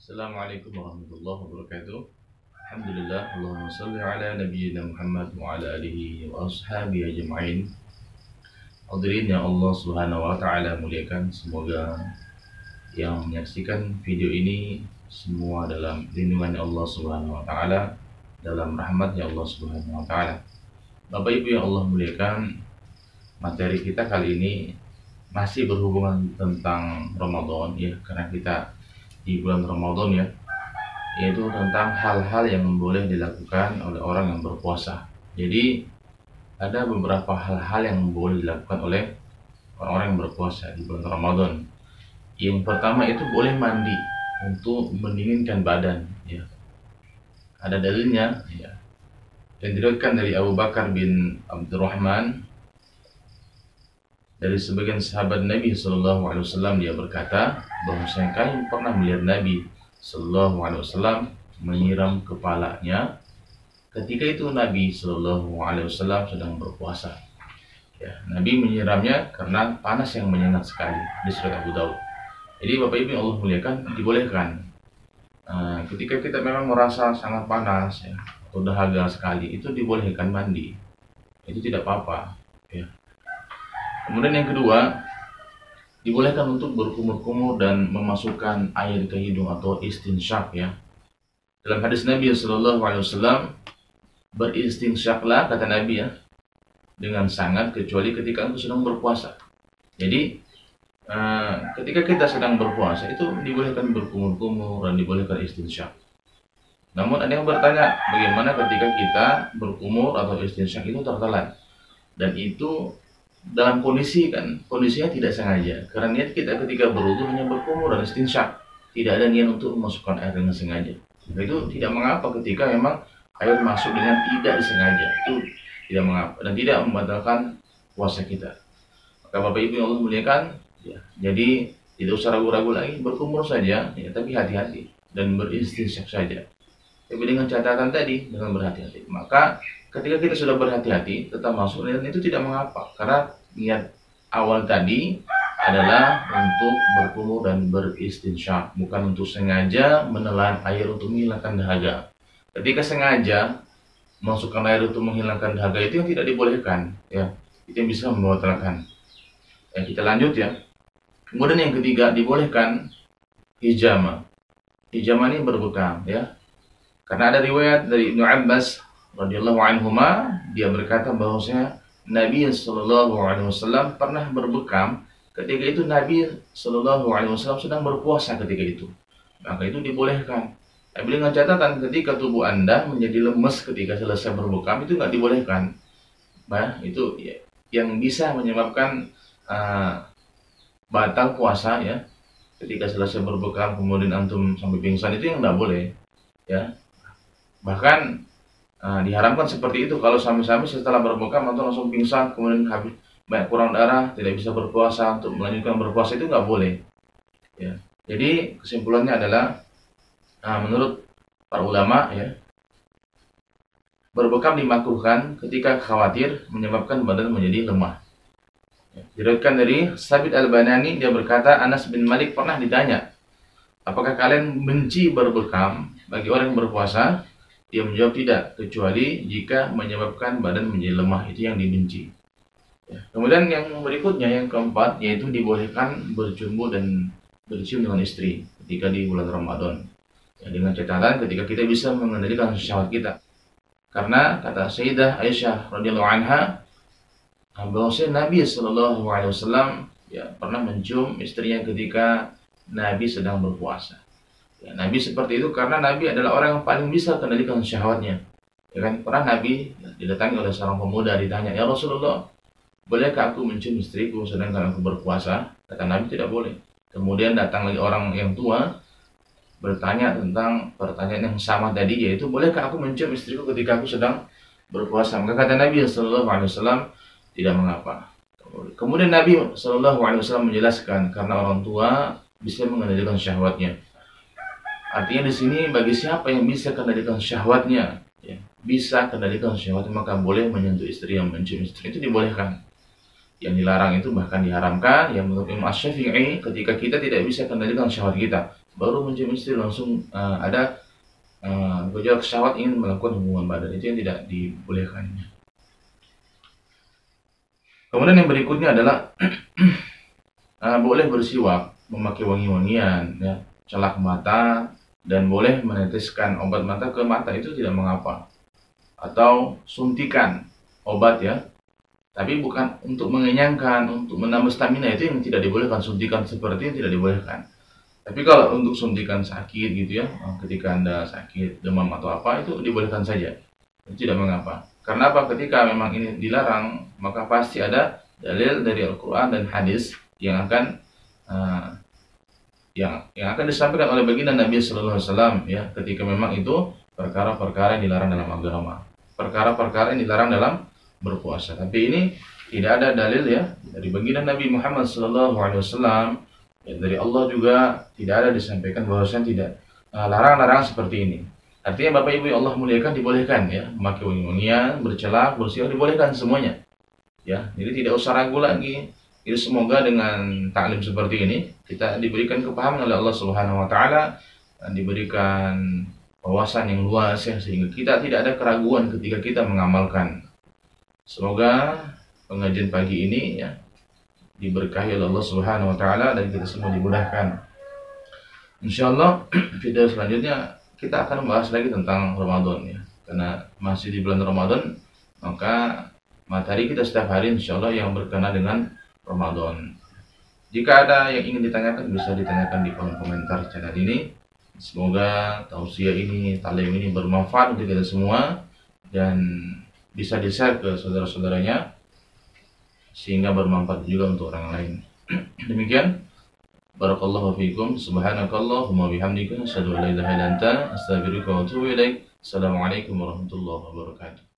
Assalamualaikum warahmatullahi wabarakatuh. Alhamdulillah, Allahumma salli ala nabiyyina Muhammad wa ala alihi wa ashabihi ajma'in. Hadirin yang Allah Subhanahu wa taala muliakan, semoga yang menyaksikan video ini semua dalam lindungan Allah Subhanahu wa taala, dalam rahmatnya Allah Subhanahu wa taala. Bapak Ibu yang Allah muliakan, materi kita kali ini masih berhubungan tentang Ramadan ya, karena kita di bulan Ramadan ya, yaitu tentang hal-hal yang boleh dilakukan oleh orang yang berpuasa. Jadi ada beberapa hal-hal yang boleh dilakukan oleh orang-orang yang berpuasa di bulan Ramadan. Yang pertama itu boleh mandi untuk mendinginkan badan ya. Ada dalilnya ya. Dan diriwayatkan dari Abu Bakar bin Abdurrahman dari sebagian sahabat Nabi Shallallahu Alaihi Wasallam, dia berkata bahwasanya kami pernah melihat Nabi Shallallahu Alaihi Wasallam menyiram kepalanya ketika itu Nabi Shallallahu Alaihi Wasallam sedang berpuasa. Ya, Nabi menyiramnya karena panas yang menyengat sekali di surat Abu Daud. Jadi Bapak Ibu yang Allah muliakan, dibolehkan ketika kita memang merasa sangat panas ya, atau dahaga sekali, itu dibolehkan mandi, itu tidak apa-apa ya. Kemudian yang kedua, dibolehkan untuk berkumur-kumur dan memasukkan air ke hidung atau istinsyak ya. Dalam hadis Nabi Shallallahu Alaihi Wasallam, beristinsyaklah kata Nabi ya, dengan sangat kecuali ketika engkau sedang berpuasa. Jadi ketika kita sedang berpuasa itu dibolehkan berkumur-kumur dan dibolehkan istinsyak. Namun ada yang bertanya, bagaimana ketika kita berkumur atau istinsyak itu tertelan? Dan itu dalam kondisinya tidak sengaja, karena niat kita ketika berwudu hanya berkumur dan istinsyak, tidak ada niat untuk memasukkan air dengan sengaja. Itu tidak mengapa ketika memang air masuk dengan tidak disengaja, itu tidak mengapa dan tidak membatalkan puasa kita. Maka Bapak Ibu yang Allah muliakan ya, jadi tidak usah ragu-ragu lagi, berkumur saja ya, tapi hati-hati dan beristinsyak saja, tapi dengan catatan tadi, dengan berhati-hati. Maka ketika kita sudah berhati-hati tetap masuk, dan itu tidak mengapa, karena niat awal tadi adalah untuk berkumur dan beristinsyak, bukan untuk sengaja menelan air untuk menghilangkan dahaga. Ketika sengaja masukkan air untuk menghilangkan dahaga, itu yang tidak dibolehkan ya, itu yang bisa membatalkan ya. Kita lanjut ya. Kemudian yang ketiga, dibolehkan hijama. Hijama ini berbekam ya, karena ada riwayat dari Ibnu Abbas radhiyallahu anhuma, dia berkata bahwasanya Nabi Shallallahu Alaihi Wasallam pernah berbekam ketika itu Nabi Shallallahu Alaihi Wasallam sedang berpuasa ketika itu. Maka itu dibolehkan. Tapi dengan catatan ketika tubuh Anda menjadi lemes ketika selesai berbekam, itu nggak dibolehkan. Nah, itu ya, yang bisa menyebabkan batal puasa ya. Ketika selesai berbekam kemudian antum sampai pingsan, itu yang nggak boleh ya. Bahkan diharamkan seperti itu. Kalau sami-sami setelah berbekam atau langsung pingsan kemudian habis banyak kurang darah, tidak bisa berpuasa, untuk melanjutkan berpuasa itu nggak boleh ya. Jadi kesimpulannya adalah menurut para ulama ya, berbekam dimakruhkan ketika khawatir menyebabkan badan menjadi lemah ya. Diriwayatkan dari Sabit Al-Banani, dia berkata Anas bin Malik pernah ditanya, apakah kalian benci berbekam bagi orang yang berpuasa? Dia menjawab tidak, kecuali jika menyebabkan badan menjadi lemah, itu yang dibenci ya. Kemudian yang berikutnya, yang keempat, yaitu dibolehkan berjumpa dan bercium dengan istri ketika di bulan Ramadan ya, dengan catatan ketika kita bisa mengendalikan syahwat kita. Karena kata Sayyidah Aisyah radhiyallahu anha bahwasanya Nabi Shallallahu Alaihi Wasallam ya pernah mencium istrinya ketika Nabi sedang berpuasa. Ya, Nabi seperti itu karena Nabi adalah orang yang paling bisa kendalikan syahwatnya. Ya kan, pernah Nabi didatangi oleh seorang pemuda, ditanya, "Ya Rasulullah, bolehkah aku mencium istriku sedangkan aku berpuasa?" Kata Nabi, tidak boleh. Kemudian datang lagi orang yang tua bertanya tentang pertanyaan yang sama tadi, yaitu bolehkah aku mencium istriku ketika aku sedang berpuasa? Maka kata Nabi Sallallahu Alaihi Wasallam, tidak mengapa. Kemudian Nabi Sallallahu Alaihi Wasallam menjelaskan karena orang tua bisa mengendalikan syahwatnya. Artinya di sini bagi siapa yang bisa kendalikan syahwatnya, ya, bisa kendalikan syahwatnya, maka boleh menyentuh istri, yang mencium istri itu dibolehkan. Yang dilarang itu bahkan diharamkan. Yang menurut Imam Asy-Syafi'i, ketika kita tidak bisa kendalikan syahwat kita, baru mencium istri langsung ada gejolak syahwat ingin melakukan hubungan badan, itu yang tidak dibolehkan. Kemudian yang berikutnya adalah boleh bersiwak, memakai wangi-wangian, ya, celak mata, dan boleh meneteskan obat mata ke mata, itu tidak mengapa. Atau suntikan obat, ya, tapi bukan untuk mengenyangkan, untuk menambah stamina, itu yang tidak dibolehkan. Suntikan seperti itu tidak dibolehkan. Tapi kalau untuk suntikan sakit gitu ya, ketika Anda sakit, demam atau apa, itu dibolehkan saja. Itu tidak mengapa. Karena apa? Ketika memang ini dilarang, maka pasti ada dalil dari Al-Quran dan hadis yang akan yang akan disampaikan oleh baginda Nabi Sallallahu Alaihi Wasallam, ya, ketika memang itu perkara-perkara yang dilarang dalam agama, perkara-perkara yang dilarang dalam berpuasa. Tapi ini tidak ada dalil, ya, dari baginda Nabi Muhammad Sallallahu Alaihi Wasallam. Ya, dari Allah juga tidak ada disampaikan bahwasanya tidak larangan-larangan seperti ini. Artinya Bapak Ibu yang Allah muliakan, dibolehkan, ya, memakai wangi-wangian, bercelak, bersiwak, dibolehkan semuanya. Ya, jadi tidak usah ragu lagi. Jadi semoga dengan taklim seperti ini kita diberikan kepahaman oleh Allah Subhanahu wa taala, dan diberikan wawasan yang luas, ya, sehingga kita tidak ada keraguan ketika kita mengamalkan. Semoga pengajian pagi ini, ya, diberkahi oleh Allah Subhanahu wa taala dan kita semua dimudahkan. Insyaallah video selanjutnya kita akan membahas lagi tentang Ramadan, ya. Karena masih di bulan Ramadan, maka materi kita setiap hari insyaallah yang berkenaan dengan Ramadan. Jika ada yang ingin ditanyakan, bisa ditanyakan di kolom komentar channel ini. Semoga tausiah ini, talim ini bermanfaat untuk kita semua dan bisa di-share ke saudara-saudaranya, sehingga bermanfaat juga untuk orang lain. Demikian, barakallahu fiikum, subhanakallahumma bihamdika, asyhadu an la ilaha illa anta, astaghfiruka wa atubu ilaik. Assalamualaikum warahmatullahi wabarakatuh.